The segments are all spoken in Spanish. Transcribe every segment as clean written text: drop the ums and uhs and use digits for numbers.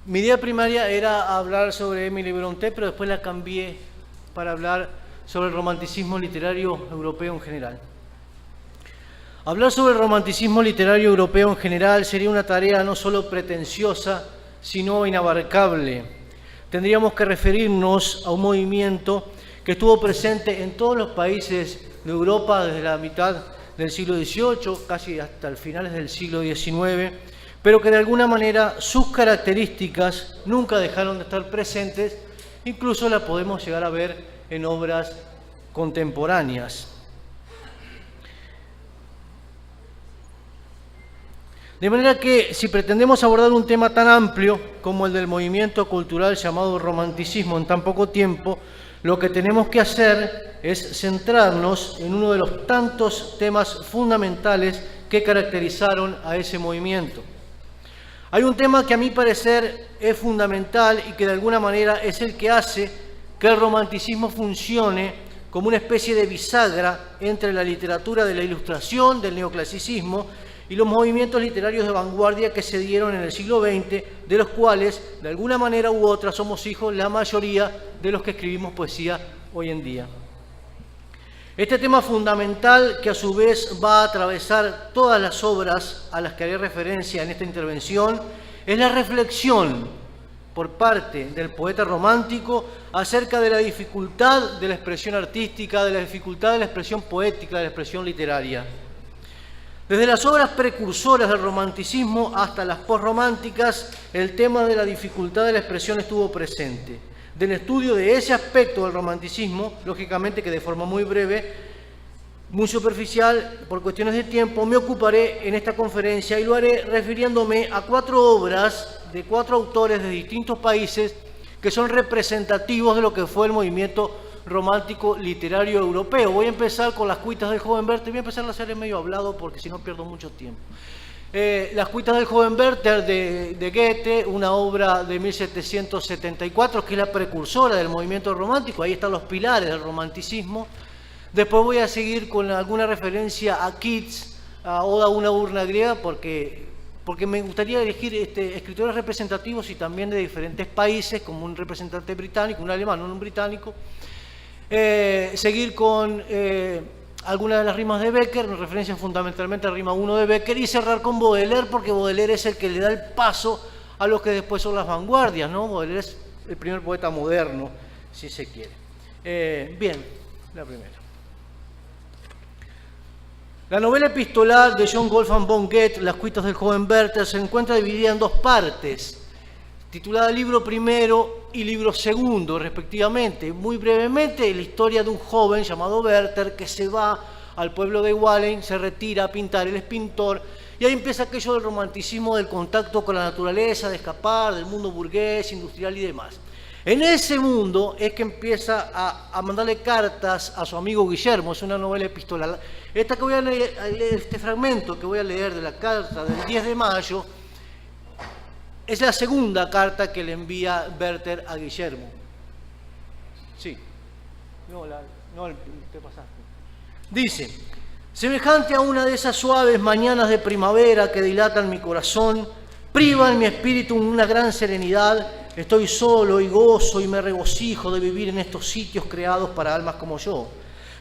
Mi idea primaria era hablar sobre Emily Brontë, pero después la cambié para hablar sobre el romanticismo literario europeo en general. Hablar sobre el romanticismo literario europeo en general sería una tarea no solo pretenciosa, sino inabarcable. Tendríamos que referirnos a un movimiento que estuvo presente en todos los países de Europa desde la mitad del siglo XVIII, casi hasta el finales del siglo XIX, pero que de alguna manera sus características nunca dejaron de estar presentes, incluso la podemos llegar a ver en obras contemporáneas. De manera que, si pretendemos abordar un tema tan amplio como el del movimiento cultural llamado romanticismo en tan poco tiempo, lo que tenemos que hacer es centrarnos en uno de los tantos temas fundamentales que caracterizaron a ese movimiento. Hay un tema que a mi parecer es fundamental y que de alguna manera es el que hace que el romanticismo funcione como una especie de bisagra entre la literatura de la Ilustración, del neoclasicismo, y los movimientos literarios de vanguardia que se dieron en el siglo XX, de los cuales, de alguna manera u otra, somos hijos la mayoría de los que escribimos poesía hoy en día. Este tema fundamental, que a su vez va a atravesar todas las obras a las que haré referencia en esta intervención, es la reflexión por parte del poeta romántico acerca de la dificultad de la expresión artística, de la dificultad de la expresión poética, de la expresión literaria. Desde las obras precursoras del romanticismo hasta las posrománticas, el tema de la dificultad de la expresión estuvo presente. Del estudio de ese aspecto del romanticismo, lógicamente que de forma muy breve, muy superficial, por cuestiones de tiempo, me ocuparé en esta conferencia y lo haré refiriéndome a 4 obras de 4 autores de distintos países que son representativos de lo que fue el movimiento romántico literario europeo. Voy a empezar con Las cuitas del joven Werther. Voy a empezar a hacer medio hablado porque si no pierdo mucho tiempo. Las cuitas del joven Werther de Goethe, una obra de 1774 que es la precursora del movimiento romántico. Ahí están los pilares del romanticismo. Después voy a seguir con alguna referencia a Keats, a Oda a una urna griega, porque me gustaría elegir escritores representativos y también de diferentes países, como un representante británico, un alemán, no un británico. Seguir con algunas de las rimas de Becker, en referencia fundamentalmente a la rima 1 de Becker, y cerrar con Baudelaire, porque Baudelaire es el que le da el paso a lo que después son las vanguardias, ¿no? Baudelaire es el primer poeta moderno, si se quiere. Bien, la primera. La novela epistolar de John Wolfgang von Goethe, Las cuitas del joven Werther, se encuentra dividida en 2 partes, titulada Libro primero y Libro segundo, respectivamente. Muy brevemente, la historia de un joven llamado Werther que se va al pueblo de Wallen, se retira a pintar, él es pintor, y ahí empieza aquello del romanticismo, del contacto con la naturaleza, de escapar del mundo burgués, industrial y demás. En ese mundo es que empieza a mandarle cartas a su amigo Guillermo, es una novela epistolar. Esta que voy a leer, este fragmento que voy a leer de la carta del 10 de mayo, es la segunda carta que le envía Werther a Guillermo. Sí. No, te pasaste. Dice: semejante a una de esas suaves mañanas de primavera que dilatan mi corazón, privan mi espíritu una gran serenidad, estoy solo y gozo y me regocijo de vivir en estos sitios creados para almas como yo.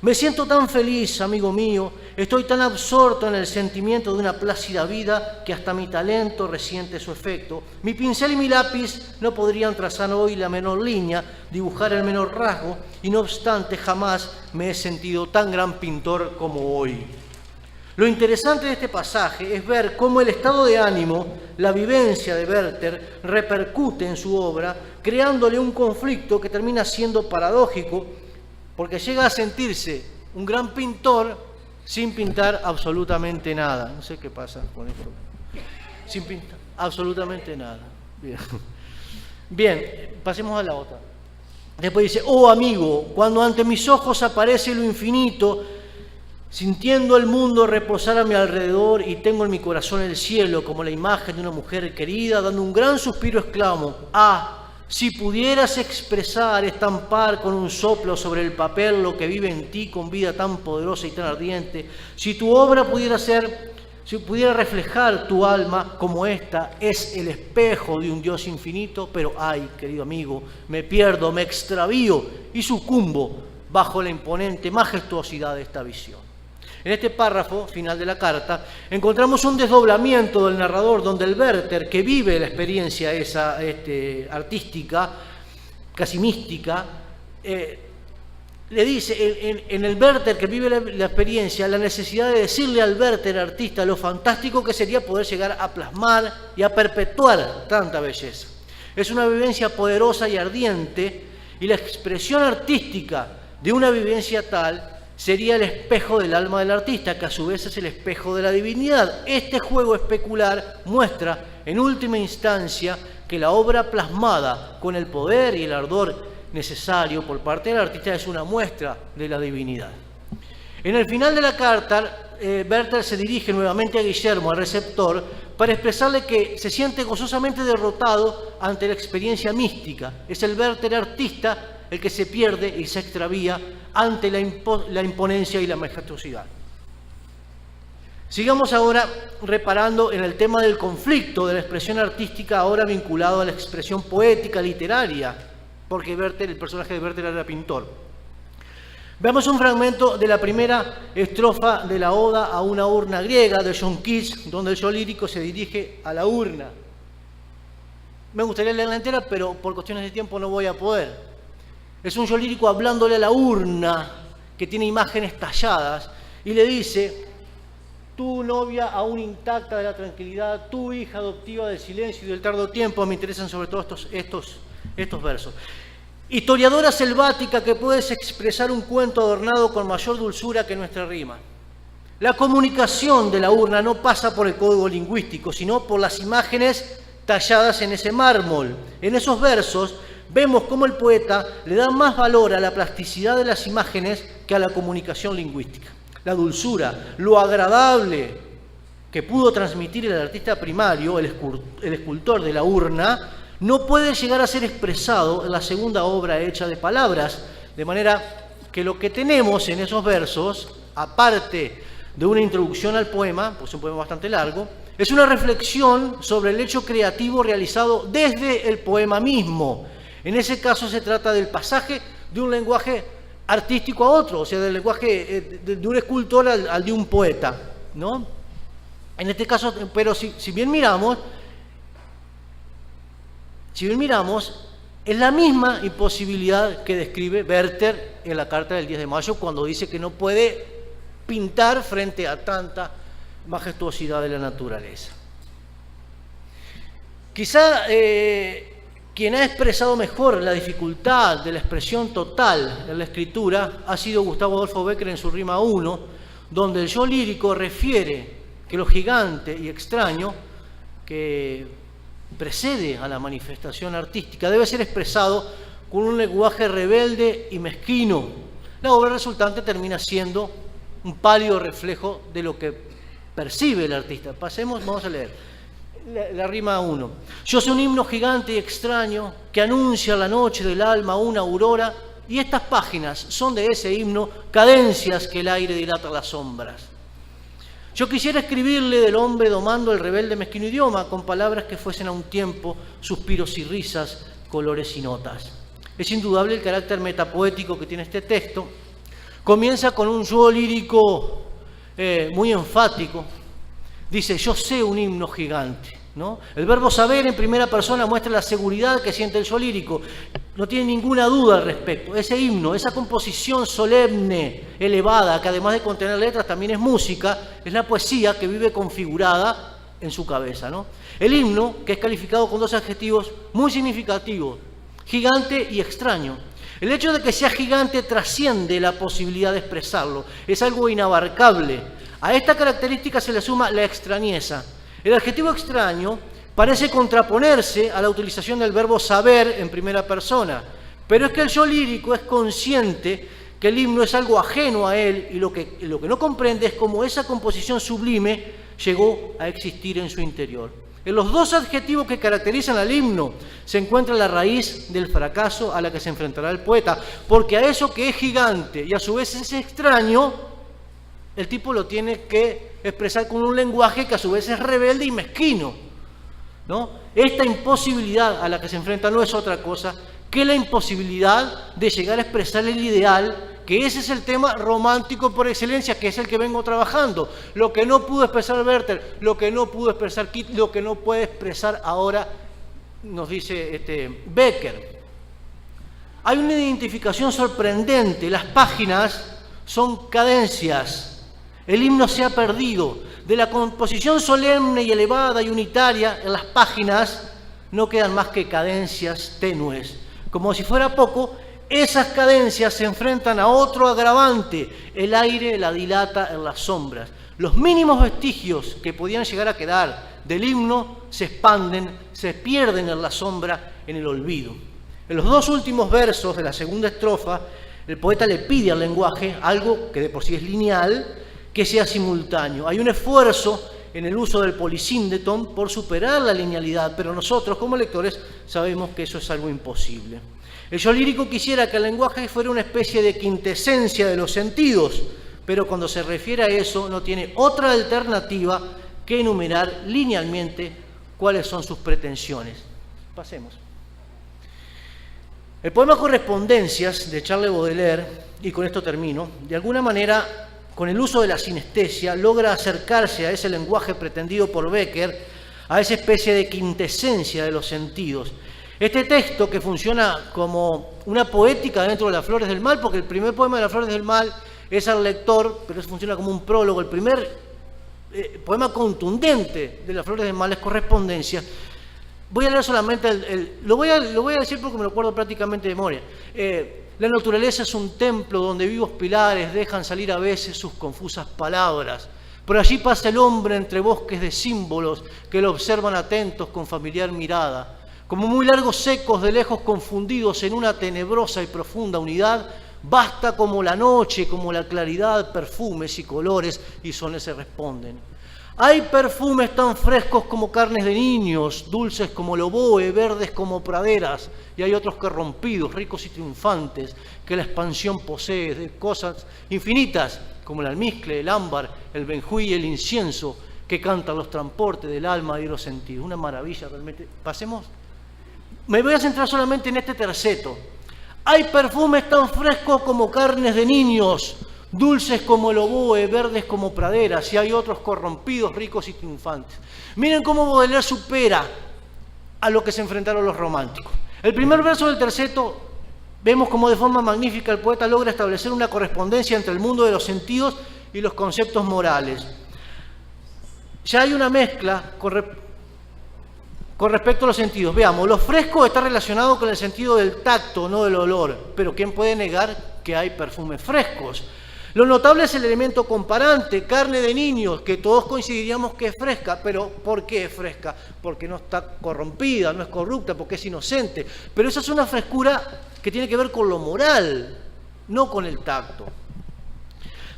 Me siento tan feliz, amigo mío, estoy tan absorto en el sentimiento de una plácida vida que hasta mi talento resiente su efecto. Mi pincel y mi lápiz no podrían trazar hoy la menor línea, dibujar el menor rasgo, y no obstante jamás me he sentido tan gran pintor como hoy. Lo interesante de este pasaje es ver cómo el estado de ánimo, la vivencia de Werther, repercute en su obra, creándole un conflicto que termina siendo paradójico, porque llega a sentirse un gran pintor sin pintar absolutamente nada. No sé qué pasa con esto. Sin pintar absolutamente nada. Bien, pasemos a la otra. Después dice: oh amigo, cuando ante mis ojos aparece lo infinito, sintiendo el mundo reposar a mi alrededor y tengo en mi corazón el cielo como la imagen de una mujer querida, dando un gran suspiro exclamo: ah, si pudieras expresar, estampar con un soplo sobre el papel lo que vive en ti con vida tan poderosa y tan ardiente, si tu obra pudiera ser si pudiera reflejar tu alma como esta es el espejo de un Dios infinito, pero ay, querido amigo, me pierdo, me extravío y sucumbo bajo la imponente majestuosidad de esta visión. En este párrafo final de la carta encontramos un desdoblamiento del narrador donde el Werther, que vive la experiencia esa artística, casi mística, le dice en el Werther que vive la experiencia la necesidad de decirle al Werther artista lo fantástico que sería poder llegar a plasmar y a perpetuar tanta belleza. Es una vivencia poderosa y ardiente, y la expresión artística de una vivencia tal sería el espejo del alma del artista, que a su vez es el espejo de la divinidad. Este juego especular muestra en última instancia que la obra plasmada con el poder y el ardor necesario por parte del artista es una muestra de la divinidad. En el final de la carta, Werther se dirige nuevamente a Guillermo, al receptor, para expresarle que se siente gozosamente derrotado ante la experiencia mística. Es el Werther artista el que se pierde y se extravía ante la imponencia y la majestuosidad. Sigamos ahora reparando en el tema del conflicto de la expresión artística, ahora vinculado a la expresión poética literaria, porque el personaje de Werther era pintor. Veamos un fragmento de la primera estrofa de la Oda a una urna griega de John Keats, donde el yo lírico se dirige a la urna. Me gustaría leerla entera, pero por cuestiones de tiempo no voy a poder. Es un yo lírico hablándole a la urna, que tiene imágenes talladas, y le dice: tu novia aún intacta de la tranquilidad, tu hija adoptiva del silencio y del tardo tiempo. Me interesan sobre todo estos versos. Historiadora selvática que puedes expresar un cuento adornado con mayor dulzura que nuestra rima. La comunicación de la urna no pasa por el código lingüístico, sino por las imágenes talladas en ese mármol. En esos versos vemos cómo el poeta le da más valor a la plasticidad de las imágenes que a la comunicación lingüística. La dulzura, lo agradable que pudo transmitir el artista primario, el escultor de la urna, no puede llegar a ser expresado en la segunda obra hecha de palabras, de manera que lo que tenemos en esos versos, aparte de una introducción al poema, pues es un poema bastante largo, es una reflexión sobre el hecho creativo realizado desde el poema mismo. En ese caso se trata del pasaje de un lenguaje artístico a otro, o sea, del lenguaje de un escultor al de un poeta, ¿no? En este caso, pero si bien miramos, es la misma imposibilidad que describe Werther en la carta del 10 de mayo, cuando dice que no puede pintar frente a tanta majestuosidad de la naturaleza. Quizá quien ha expresado mejor la dificultad de la expresión total en la escritura ha sido Gustavo Adolfo Bécquer en su rima 1, donde el yo lírico refiere que lo gigante y extraño que precede a la manifestación artística debe ser expresado con un lenguaje rebelde y mezquino. La obra resultante termina siendo un pálido reflejo de lo que percibe el artista. Vamos a leer la rima 1. Yo soy un himno gigante y extraño que anuncia la noche del alma una aurora, y estas páginas son de ese himno, cadencias que el aire dilata las sombras. Yo quisiera escribirle del hombre domando el rebelde mezquino idioma, con palabras que fuesen a un tiempo suspiros y risas, colores y notas. Es indudable el carácter metapoético que tiene este texto. Comienza con un yo lírico muy enfático. Dice: yo sé un himno gigante, ¿no? El verbo saber en primera persona muestra la seguridad que siente el yo lírico. No tiene ninguna duda al respecto. Ese himno, esa composición solemne, elevada, que además de contener letras también es música, es la poesía que vive configurada en su cabeza, ¿no? El himno, que es calificado con dos adjetivos muy significativos: gigante y extraño. El hecho de que sea gigante trasciende la posibilidad de expresarlo, es algo inabarcable. A esta característica se le suma la extrañeza. El adjetivo extraño parece contraponerse a la utilización del verbo saber en primera persona, pero es que el yo lírico es consciente que el himno es algo ajeno a él, y lo que no comprende es cómo esa composición sublime llegó a existir en su interior. En los dos adjetivos que caracterizan al himno se encuentra la raíz del fracaso a la que se enfrentará el poeta, porque a eso que es gigante y a su vez es extraño, el tipo lo tiene que expresar con un lenguaje que a su vez es rebelde y mezquino, ¿no? Esta imposibilidad a la que se enfrenta no es otra cosa que la imposibilidad de llegar a expresar el ideal, que ese es el tema romántico por excelencia, que es el que vengo trabajando. Lo que no pudo expresar Werther, lo que no pudo expresar Kitt, lo que no puede expresar ahora, nos dice Becker. Hay una identificación sorprendente. Las páginas son cadencias. El himno se ha perdido. De la composición solemne y elevada y unitaria, en las páginas no quedan más que cadencias tenues. Como si fuera poco, esas cadencias se enfrentan a otro agravante. El aire la dilata en las sombras. Los mínimos vestigios que podían llegar a quedar del himno se expanden, se pierden en la sombra, en el olvido. En los dos últimos versos de la segunda estrofa, el poeta le pide al lenguaje algo que de por sí es lineal, que sea simultáneo. Hay un esfuerzo en el uso del polisíndeton por superar la linealidad, pero nosotros como lectores sabemos que eso es algo imposible. El yo lírico quisiera que el lenguaje fuera una especie de quintesencia de los sentidos, pero cuando se refiere a eso no tiene otra alternativa que enumerar linealmente cuáles son sus pretensiones. Pasemos. El poema Correspondencias de Charles Baudelaire, y con esto termino, de alguna manera, con el uso de la sinestesia, logra acercarse a ese lenguaje pretendido por Becker, a esa especie de quintesencia de los sentidos. Este texto, que funciona como una poética dentro de Las Flores del Mal, porque el primer poema de Las Flores del Mal es al lector, pero eso funciona como un prólogo. El primer poema contundente de Las Flores del Mal es Correspondencias. Voy a leer solamente, lo voy a decir porque me lo acuerdo prácticamente de memoria. La naturaleza es un templo donde vivos pilares dejan salir a veces sus confusas palabras. Por allí pasa el hombre entre bosques de símbolos que lo observan atentos con familiar mirada. Como muy largos ecos de lejos confundidos en una tenebrosa y profunda unidad, basta como la noche, como la claridad, perfumes y colores, y sones se responden. Hay perfumes tan frescos como carnes de niños, dulces como el oboe, verdes como praderas, y hay otros corrompidos, ricos y triunfantes, que la expansión posee de cosas infinitas, como el almizcle, el ámbar, el benjuí y el incienso, que cantan los transportes del alma y de los sentidos. Una maravilla realmente. Pasemos. Me voy a centrar solamente en este terceto. Hay perfumes tan frescos como carnes de niños, dulces como el oboe, verdes como praderas, y hay otros corrompidos, ricos y triunfantes. Miren cómo Baudelaire supera a lo que se enfrentaron los románticos. El primer verso del terceto, vemos cómo de forma magnífica el poeta logra establecer una correspondencia entre el mundo de los sentidos y los conceptos morales. Ya hay una mezcla con respecto a los sentidos. Veamos, lo fresco está relacionado con el sentido del tacto, no del olor, pero ¿quién puede negar que hay perfumes frescos? Lo notable es el elemento comparante, carne de niños, que todos coincidiríamos que es fresca, pero ¿por qué es fresca? Porque no está corrompida, no es corrupta, porque es inocente. Pero esa es una frescura que tiene que ver con lo moral, no con el tacto.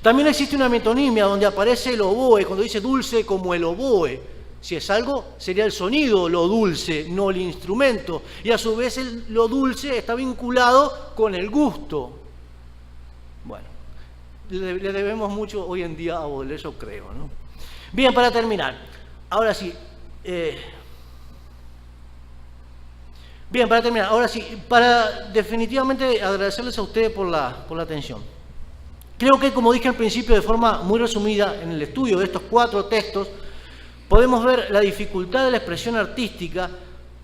También existe una metonimia donde aparece el oboe, cuando dice dulce como el oboe. Si es algo, sería el sonido lo dulce, no el instrumento. Y a su vez lo dulce está vinculado con el gusto. Bueno. Le debemos mucho hoy en día a Baudelaire, yo creo, ¿no? Bien, para terminar, ahora sí, para definitivamente agradecerles a ustedes por la atención. Creo que, como dije al principio, de forma muy resumida, en el estudio de estos 4 textos, podemos ver la dificultad de la expresión artística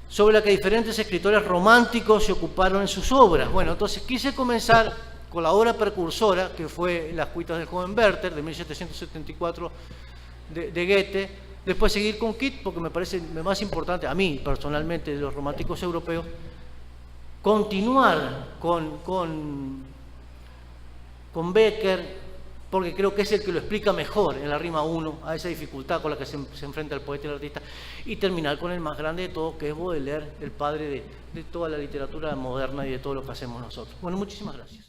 sobre la que diferentes escritores románticos se ocuparon en sus obras. Bueno, entonces quise comenzar con la obra precursora, que fue Las cuitas del joven Werther, de 1774, de Goethe. Después seguir con Kitt, porque me parece más importante, a mí personalmente, de los románticos europeos. Continuar con Becker, porque creo que es el que lo explica mejor en la rima 1, a esa dificultad con la que se enfrenta el poeta y el artista. Y terminar con el más grande de todos, que es Baudelaire, el padre de toda la literatura moderna y de todo lo que hacemos nosotros. Bueno, muchísimas gracias.